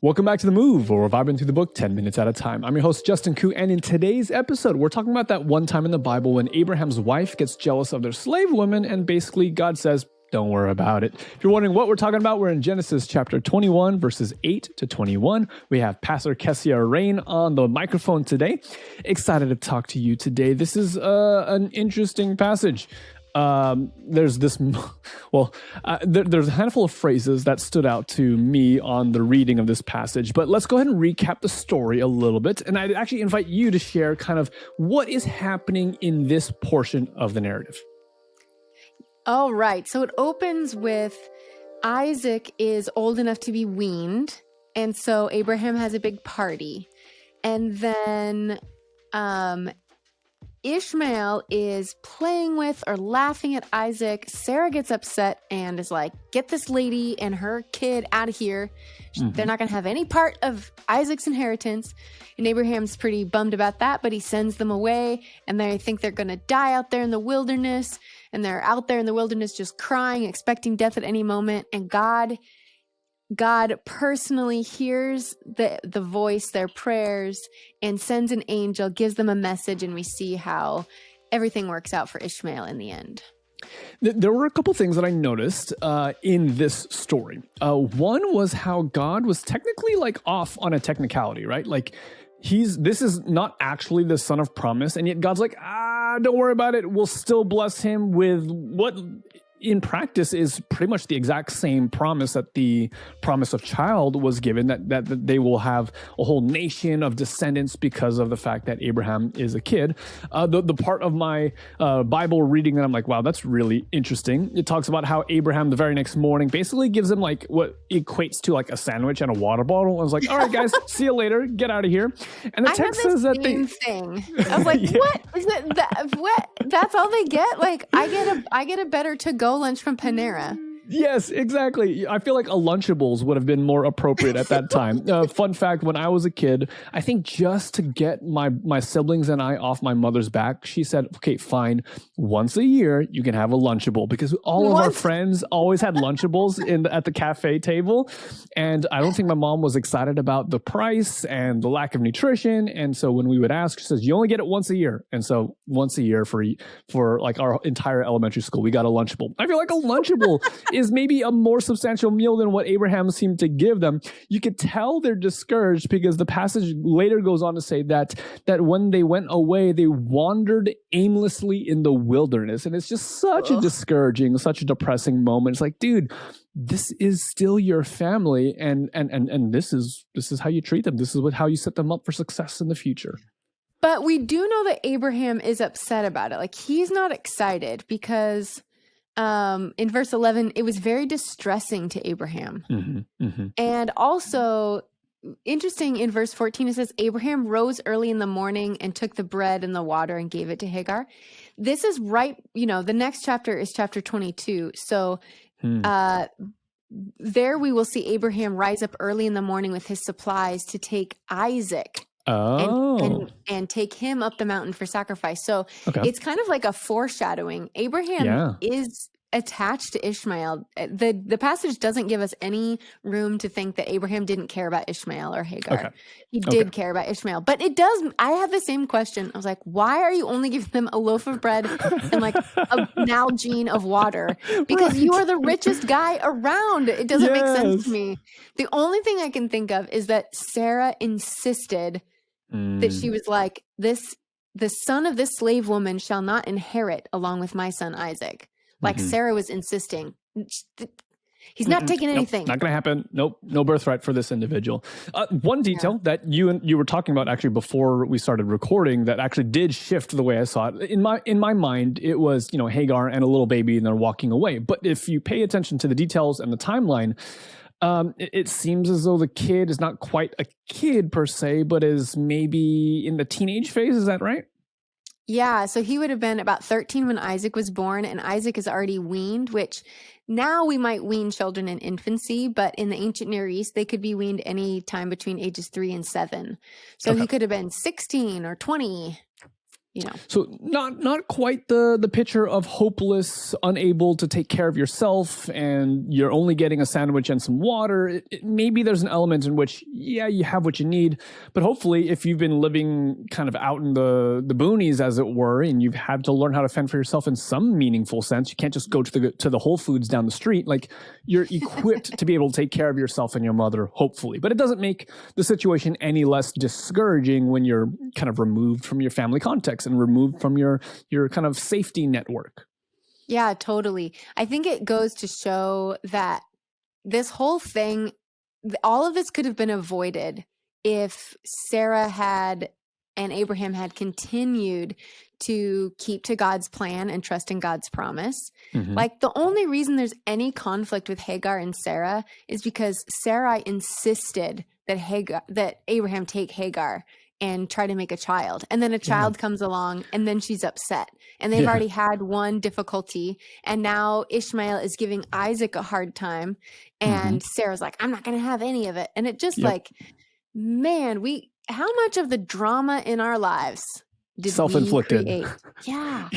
Welcome back to The Move, where we're vibing through the book 10 minutes at a time. I'm your host, Justin Koo, and in today's episode, we're talking about that one time in the Bible when Abraham's wife gets jealous of their slave women, and basically God says, don't worry about it. If you're wondering what we're talking about, we're in Genesis chapter 21, verses 8 to 21. We have Pastor Kessia Rain on the microphone today. Excited to talk to you today. This is an interesting passage. There's a handful of phrases that stood out to me on the reading of this passage, but let's go ahead and recap the story a little bit. And I'd actually invite you to share kind of what is happening in this portion of the narrative. All right. So it opens with Isaac is old enough to be weaned. And so Abraham has a big party. And then, Ishmael is playing with or laughing at Isaac. Sarah gets upset and is like, get this lady and her kid out of here. They're not going to have any part of Isaac's inheritance. And Abraham's pretty bummed about that, but he sends them away and they think they're going to die out there in the wilderness. And they're out there in the wilderness just crying, expecting death at any moment. And God personally hears the voice, their prayers, and sends an angel, gives them a message, and we see how everything works out for Ishmael in the end. There were a couple things that I noticed in this story. One was how God was technically like off on a technicality, right? Like this is not actually the son of promise, and yet God's like, don't worry about it. We'll still bless him with what in practice is pretty much the exact same promise that the promise of child was given, that they will have a whole nation of descendants because of the fact that Abraham is a kid. The part of my Bible reading that I'm like, wow, that's really interesting. It talks about how Abraham the very next morning basically gives him like what equates to like a sandwich and a water bottle. I was like, all right, guys, see you later. Get out of here. And the text says that thing. I was like, yeah. What is that? What? That's all they get? Like, I get a better to-go lunch from Panera. Yes, exactly. I feel like a Lunchables would have been more appropriate at that time. Fun fact, when I was a kid, I think just to get my siblings and I off my mother's back, she said, okay, fine, once a year you can have a Lunchable, because all of our friends always had Lunchables at the cafe table. And I don't think my mom was excited about the price and the lack of nutrition. And so when we would ask, she says, you only get it once a year. And so once a year for like our entire elementary school, we got a Lunchable. I feel like a Lunchable is maybe a more substantial meal than what Abraham seemed to give them. You could tell they're discouraged because the passage later goes on to say that when they went away, they wandered aimlessly in the wilderness. And it's just such a discouraging, such a depressing moment. It's like, dude, this is still your family, and this is how you treat them. This is how you set them up for success in the future. But we do know that Abraham is upset about it. Like, he's not excited because in verse 11, it was very distressing to Abraham. And also, interesting, in verse 14, it says, Abraham rose early in the morning and took the bread and the water and gave it to Hagar. This is right, the next chapter is chapter 22. So there we will see Abraham rise up early in the morning with his supplies to take Isaac and take him up the mountain for sacrifice. So it's kind of like a foreshadowing. Abraham is attached to Ishmael. The passage doesn't give us any room to think that Abraham didn't care about Ishmael or Hagar. He did care about Ishmael, but it does. I have the same question. I was like, why are you only giving them a loaf of bread and like a Nalgene of water? Because you are the richest guy around. It doesn't make sense to me. The only thing I can think of is that Sarah insisted that she was like, the son of this slave woman shall not inherit along with my son Isaac. Like Sarah was insisting. He's not taking anything. Not going to happen. Nope. No birthright for this individual. One detail that you were talking about actually before we started recording that actually did shift the way I saw it. In my mind, it was, Hagar and a little baby and they're walking away. But if you pay attention to the details and the timeline, it seems as though the kid is not quite a kid per se, but is maybe in the teenage phase. Is that right? Yeah, so he would have been about 13 when Isaac was born, and Isaac is already weaned, which now we might wean children in infancy, but in the ancient Near East, they could be weaned any time between ages 3 and 7. So he could have been 16 or 20. So not quite the picture of hopeless, unable to take care of yourself, and you're only getting a sandwich and some water. Maybe there's an element in which, you have what you need, but hopefully if you've been living kind of out in the boonies, as it were, and you've had to learn how to fend for yourself in some meaningful sense, you can't just go to the Whole Foods down the street. Like, you're equipped to be able to take care of yourself and your mother, hopefully. But it doesn't make the situation any less discouraging when you're kind of removed from your family context and removed from your kind of safety network. Yeah, totally. I think it goes to show that this whole thing, all of this could have been avoided if Sarah and Abraham had continued to keep to God's plan and trust in God's promise. Mm-hmm. Like, the only reason there's any conflict with Hagar and Sarah is because Sarai insisted that Abraham take Hagar and try to make a child. And then a child comes along, and then she's upset. And they've already had one difficulty, and now Ishmael is giving Isaac a hard time. And Sarah's like, I'm not going to have any of it. And it just man, how much of the drama in our lives did self-inflicted. We create? Yeah.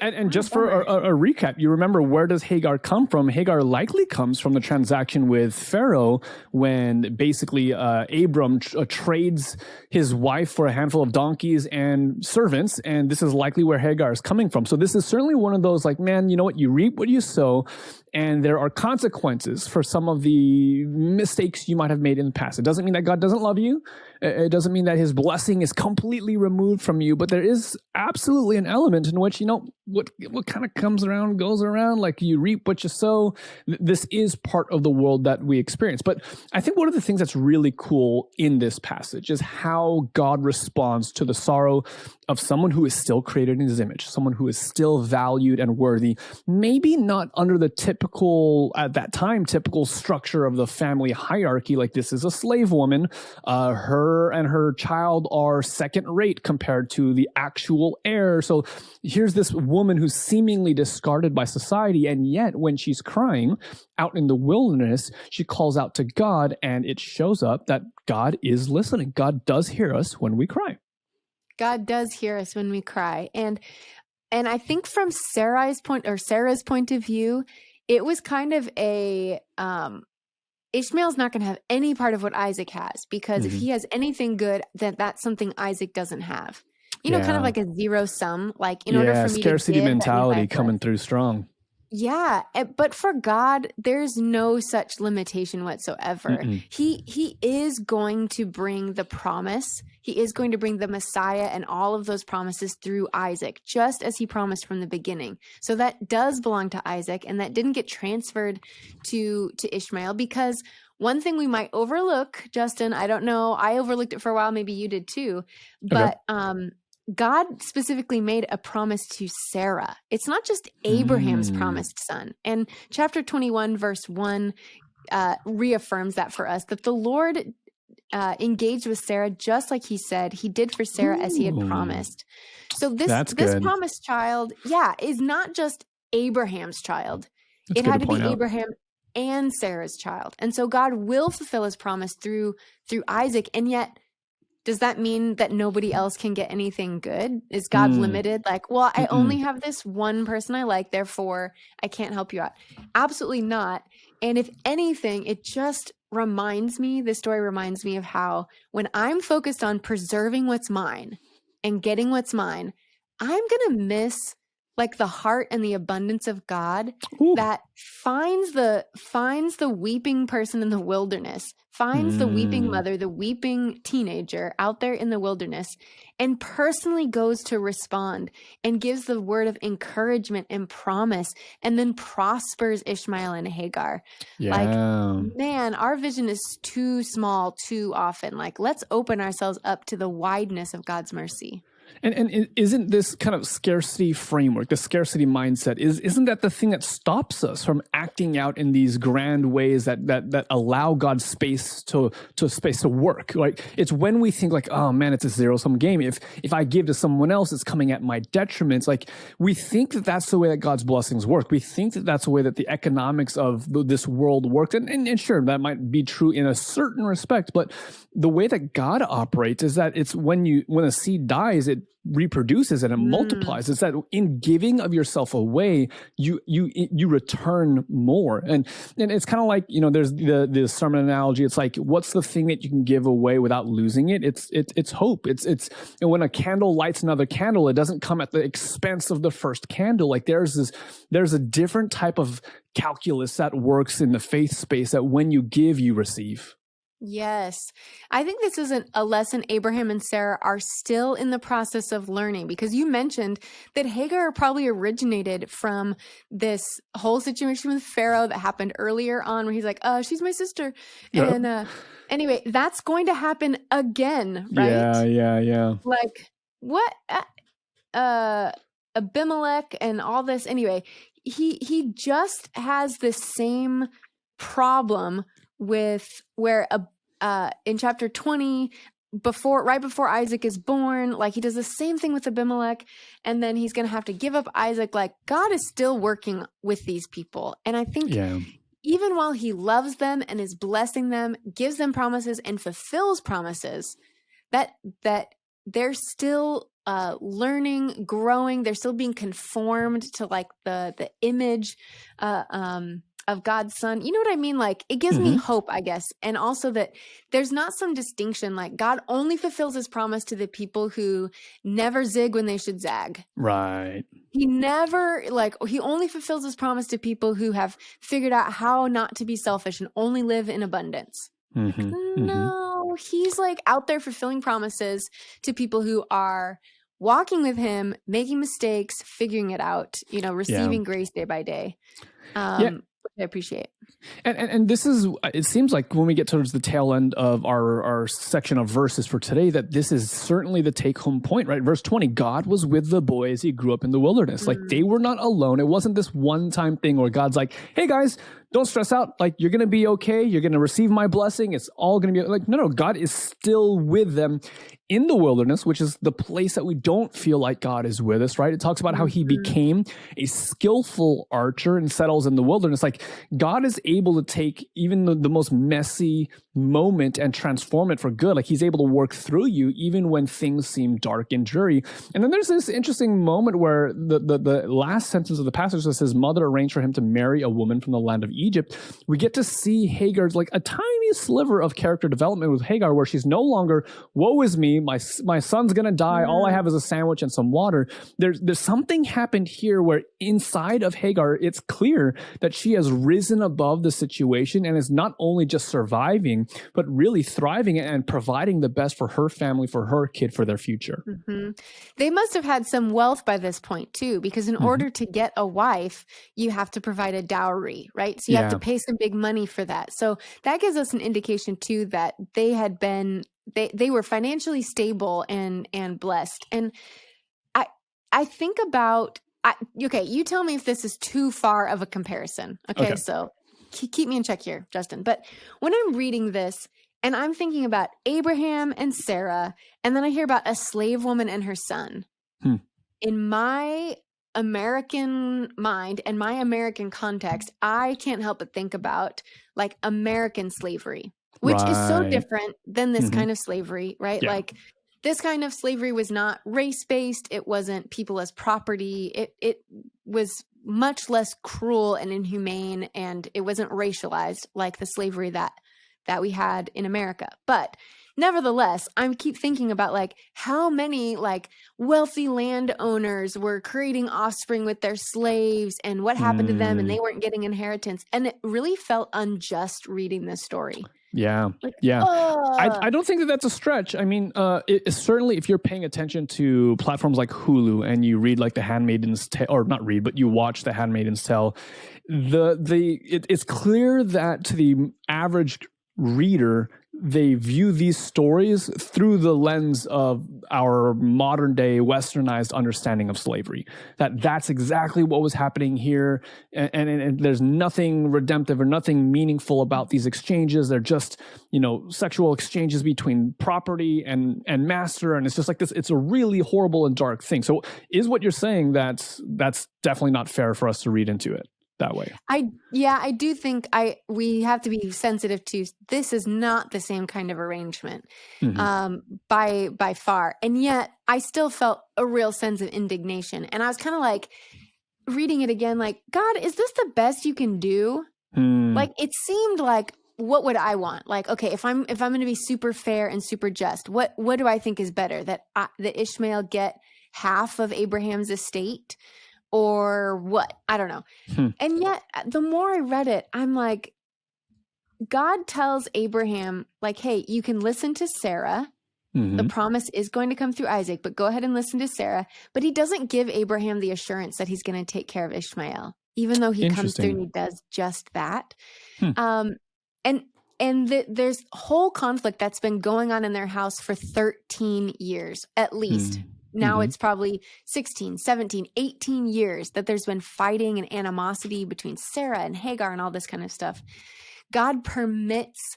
And just for a recap, you remember, where does Hagar come from? Hagar likely comes from the transaction with Pharaoh, when basically Abram trades his wife for a handful of donkeys and servants, and this is likely where Hagar is coming from. So this is certainly one of those, like, man, you know what? You reap what you sow, and there are consequences for some of the mistakes you might have made in the past. It doesn't mean that God doesn't love you. It doesn't mean that his blessing is completely removed from you, but there is absolutely an element in which, what kind of comes around goes around. Like, you reap what you sow. This is part of the world that we experience. But I think one of the things that's really cool in this passage is how God responds to the sorrow of someone who is still created in his image, someone who is still valued and worthy, maybe not under the at that time, typical structure of the family hierarchy. Like, this is a slave woman. Her and her child are second rate compared to the actual heir. So here's this woman who's seemingly discarded by society. And yet, when she's crying out in the wilderness, she calls out to God, and it shows up that God is listening. God does hear us when we cry. God does hear us when we cry. And I think from Sarah's point of view, it was kind of Ishmael's not going to have any part of what Isaac has, because if he has anything good, then that's something Isaac doesn't have. Kind of like a zero sum, like in order for me scarcity to give, mentality coming through strong. Yeah, but for God, there's no such limitation whatsoever. He is going to bring the promise. He is going to bring the Messiah and all of those promises through Isaac, just as he promised from the beginning. So that does belong to Isaac, and that didn't get transferred to Ishmael, because one thing we might overlook, Justin, I don't know, I overlooked it for a while, maybe you did too, but God specifically made a promise to Sarah. It's not just Abraham's promised son. And chapter 21, verse 1 reaffirms that for us, that the Lord engaged with Sarah just like he said he did for Sarah as he had promised. So this promised child, is not just Abraham's child. It had to be Abraham and Sarah's child. And so God will fulfill his promise through Isaac. And yet, does that mean that nobody else can get anything good? Is God limited? Like, well, I only have this one person I like, therefore I can't help you out. Absolutely not. And if anything, it just this story reminds me of how when I'm focused on preserving what's mine and getting what's mine, I'm going to miss like the heart and the abundance of God that finds the weeping person in the wilderness, finds the weeping mother, the weeping teenager out there in the wilderness, and personally goes to respond and gives the word of encouragement and promise, and then prospers Ishmael and Hagar. Like, man, our vision is too small too often. Like, let's open ourselves up to the wideness of God's mercy. And isn't this kind of scarcity framework, the scarcity mindset, isn't that the thing that stops us from acting out in these grand ways that allow God's space to work? Like, it's when we think like, oh man, it's a zero-sum game. If I give to someone else, it's coming at my detriment. Like, we think that that's the way that God's blessings work. We think that that's the way that the economics of this world works. And sure, that might be true in a certain respect, but the way that God operates is that it's when a seed dies, it reproduces and it multiplies. It's that in giving of yourself away, you return more. And it's kind of like, there's the sermon analogy. It's like, what's the thing that you can give away without losing it? It's hope. It's when a candle lights another candle, it doesn't come at the expense of the first candle. Like there's a different type of calculus that works in the faith space, that when you give, you receive. Yes. I think this is a lesson Abraham and Sarah are still in the process of learning, because you mentioned that Hagar probably originated from this whole situation with Pharaoh that happened earlier on, where he's like, oh, she's my sister. Yep. And anyway, that's going to happen again, right? Yeah. Like what? Abimelech and all this. Anyway, he just has this same problem with where in chapter 20, right before Isaac is born, like he does the same thing with Abimelech, and then he's going to have to give up Isaac. Like God is still working with these people. And I think even while he loves them and is blessing them, gives them promises and fulfills promises, that they're still learning, growing, they're still being conformed to like the image of God's son. You know what I mean? Like it gives me hope, I guess. And also that there's not some distinction, like God only fulfills his promise to the people who never zig when they should zag. Right. He only fulfills his promise to people who have figured out how not to be selfish and only live in abundance. No, he's like out there fulfilling promises to people who are walking with him, making mistakes, figuring it out, receiving grace day by day. I appreciate. And this is, it seems like when we get towards the tail end of our section of verses for today, that this is certainly the take home point, right? Verse 20, God was with the boy as he grew up in the wilderness. Like they were not alone. It wasn't this one time thing where God's like, hey guys, don't stress out. Like you're going to be okay. You're going to receive my blessing. It's all going to be like, no, God is still with them in the wilderness, which is the place that we don't feel like God is with us, right? It talks about how he became a skillful archer and settles in the wilderness. Like God is able to take even the most messy moment and transform it for good. Like he's able to work through you even when things seem dark and dreary. And then there's this interesting moment where the last sentence of the passage says his mother arranged for him to marry a woman from the land of Egypt. We get to see Hagar's like a tiny sliver of character development with Hagar, where she's no longer, woe is me, my son's gonna die, all I have is a sandwich and some water. There's something happened here where inside of Hagar, it's clear that she has risen above the situation and is not only just surviving, but really thriving and providing the best for her family, for her kid, for their future. They must have had some wealth by this point too, because in order to get a wife, you have to provide a dowry, right? So you have to pay some big money for that. So that gives us an indication too that they had been, they were financially stable and blessed. And I think about, okay, you tell me if this is too far of a comparison. Okay. So keep me in check here, Justin. But when I'm reading this and I'm thinking about Abraham and Sarah, and then I hear about a slave woman and her son, in my American mind and my American context, I can't help but think about like American slavery, which is so different than this kind of slavery, right? Yeah. Like this kind of slavery was not race-based. It wasn't people as property. It was much less cruel and inhumane, and it wasn't racialized like the slavery that we had in America. But nevertheless, I keep thinking about like how many like wealthy landowners were creating offspring with their slaves and what happened to them, and they weren't getting inheritance. And it really felt unjust reading this story. Yeah. I don't think that that's a stretch. I mean, certainly if you're paying attention to platforms like Hulu and you read like The Handmaid's Tale, or not read, but you watch The Handmaid's Tale, it's clear that to the average reader, they view these stories through the lens of our modern day westernized understanding of slavery. That's exactly what was happening here. And there's nothing redemptive or nothing meaningful about these exchanges. They're just, sexual exchanges between property and master. And it's just like this, it's a really horrible and dark thing. So is what you're saying that's definitely not fair for us to read into it? that way. I do think we have to be sensitive to this is not the same kind of arrangement by far. And yet I still felt a real sense of indignation. And I was kind of like reading it again, like, God, is this the best you can do? Like, it seemed like, what would I want? Like, okay, if I'm going to be super fair and super just, what do I think is better? That Ishmael get half of Abraham's estate? Or what? I don't know. And yet, the more I read it, I'm like, God tells Abraham, like, hey, you can listen to Sarah. The promise is going to come through Isaac, but go ahead and listen to Sarah. But he doesn't give Abraham the assurance that he's going to take care of Ishmael, even though he comes through and he does just that. And there's whole conflict that's been going on in their house for 13 years, at least. Now it's probably 16, 17, 18 years that there's been fighting and animosity between Sarah and Hagar and all this kind of stuff. God permits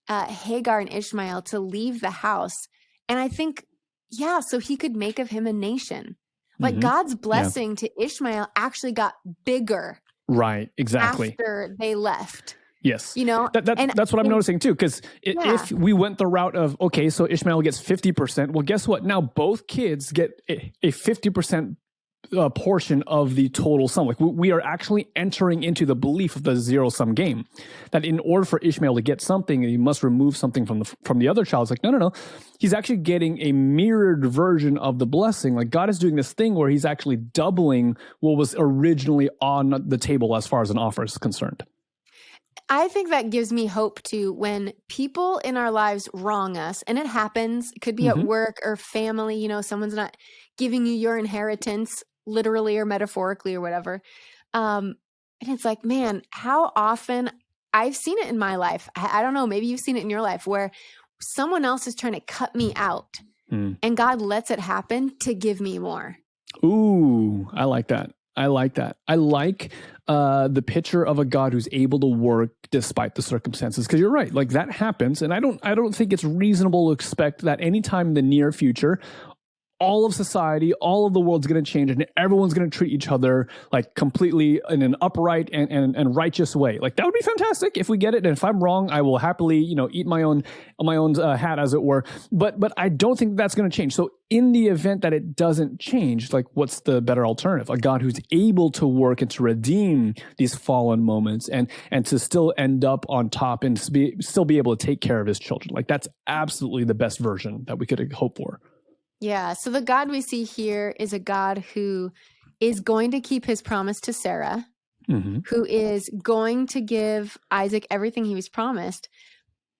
Hagar and Ishmael to leave the house. And I think, so he could make of him a nation. Like God's blessing to Ishmael actually got bigger. Right, exactly. After they left. Yes. That's what I'm noticing too. Because if we went the route of, okay, so Ishmael gets 50%, well, guess what? Now both kids get a 50% portion of the total sum. Like we are actually entering into the belief of the zero-sum game. That in order for Ishmael to get something, he must remove something from the other child. It's like, no. He's actually getting a mirrored version of the blessing. Like God is doing this thing where he's actually doubling what was originally on the table as far as an offer is concerned. I think that gives me hope too when people in our lives wrong us, and it happens. It could be at work or family, someone's not giving you your inheritance literally or metaphorically or whatever. And it's like, man, how often I've seen it in my life. I don't know, maybe you've seen it in your life where someone else is trying to cut me out and God lets it happen to give me more. Ooh, I like that. I like the picture of a God who's able to work despite the circumstances. Because you're right, like that happens, and I don't think it's reasonable to expect that anytime in the near future, all of society, all of the world's going to change, and everyone's going to treat each other like completely in an upright and righteous way. Like that would be fantastic if we get it. And if I'm wrong, I will happily, eat my own hat, as it were. But I don't think that's going to change. So in the event that it doesn't change, like what's the better alternative? A God who's able to work and to redeem these fallen moments and to still end up on top and still be able to take care of his children. Like that's absolutely the best version that we could hope for. Yeah. So the God we see here is a God who is going to keep his promise to Sarah, who is going to give Isaac everything he was promised,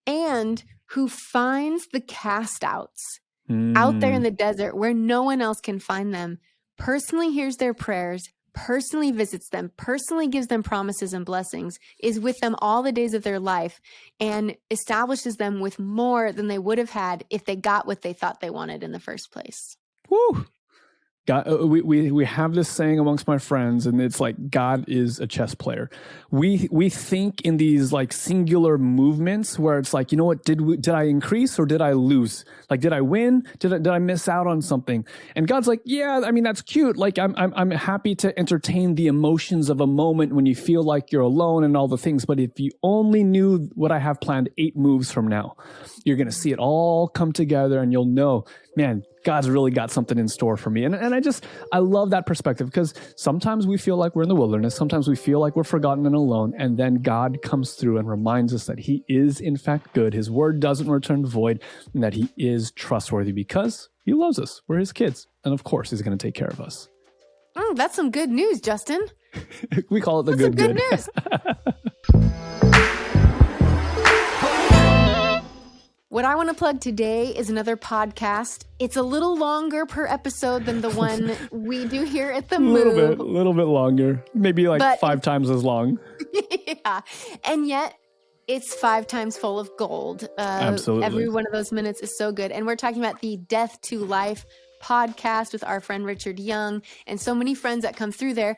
and who finds the cast outs out there in the desert where no one else can find them, personally hears their prayers, personally visits them, personally gives them promises and blessings, is with them all the days of their life, and establishes them with more than they would have had if they got what they thought they wanted in the first place. Woo! God, we have this saying amongst my friends, and it's like God is a chess player. We think in these like singular movements where it's like, you know what, did I increase or did I lose? Like, did I win? Did I miss out on something? And God's like, yeah, I mean that's cute. Like I'm happy to entertain the emotions of a moment when you feel like you're alone and all the things. But if you only knew what I have planned 8 moves from now, you're gonna see it all come together, and you'll know, man, God's really got something in store for me. And I love that perspective, because sometimes we feel like we're in the wilderness. Sometimes we feel like we're forgotten and alone. And then God comes through and reminds us that he is in fact good. His word doesn't return void, and that he is trustworthy because he loves us. We're his kids. And of course, he's going to take care of us. That's some good news, Justin. We call it the good news. What I want to plug today is another podcast. It's a little longer per episode than the one we do here at the Move. A little bit longer. Maybe like 5 times as long. Yeah. And yet it's 5 times full of gold. Absolutely. Every one of those minutes is so good. And we're talking about the Death to Life podcast with our friend Richard Young and so many friends that come through there.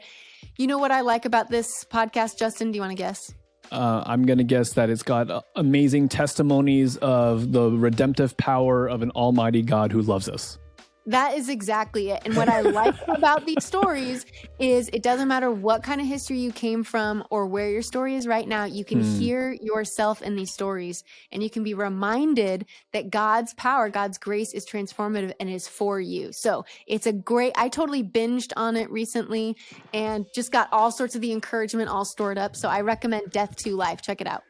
You know what I like about this podcast, Justin? Do you want to guess? I'm going to guess that it's got amazing testimonies of the redemptive power of an almighty God who loves us. That is exactly it. And what I like about these stories is it doesn't matter what kind of history you came from or where your story is right now. You can hear yourself in these stories, and you can be reminded that God's power, God's grace is transformative and is for you. So it's I totally binged on it recently and just got all sorts of the encouragement all stored up. So I recommend Death to Life. Check it out.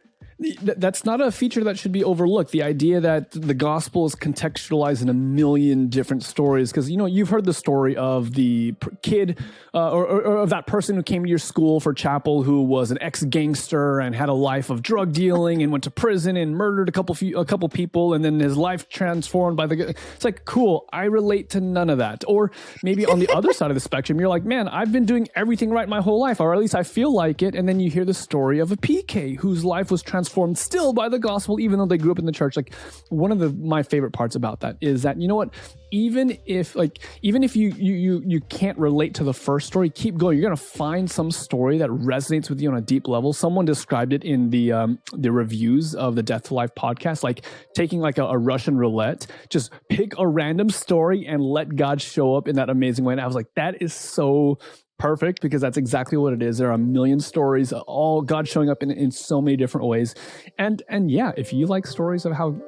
That's not a feature that should be overlooked. The idea that the gospel is contextualized in a million different stories. Because, you've heard the story of the kid or of that person who came to your school for chapel who was an ex-gangster and had a life of drug dealing and went to prison and murdered a couple people, and then his life transformed by it's like, cool, I relate to none of that. Or maybe on the other side of the spectrum, you're like, man, I've been doing everything right my whole life, or at least I feel like it. And then you hear the story of a PK whose life was transformed still by the gospel, even though they grew up in the church. Like, one of my favorite parts about that is that, you know what, even if you can't relate to the first story, keep going. You're going to find some story that resonates with you on a deep level. Someone described it in the reviews of the Death to Life podcast, like taking like a Russian roulette, just pick a random story and let God show up in that amazing way. And I was like, that is so perfect, because that's exactly what it is. There are a million stories, all God showing up in so many different ways. And yeah, if you like stories of how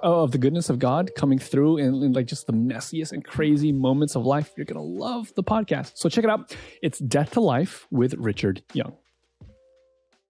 of the goodness of God coming through in like just the messiest and crazy moments of life, you're going to love the podcast. So check it out. It's Death to Life with Richard Young.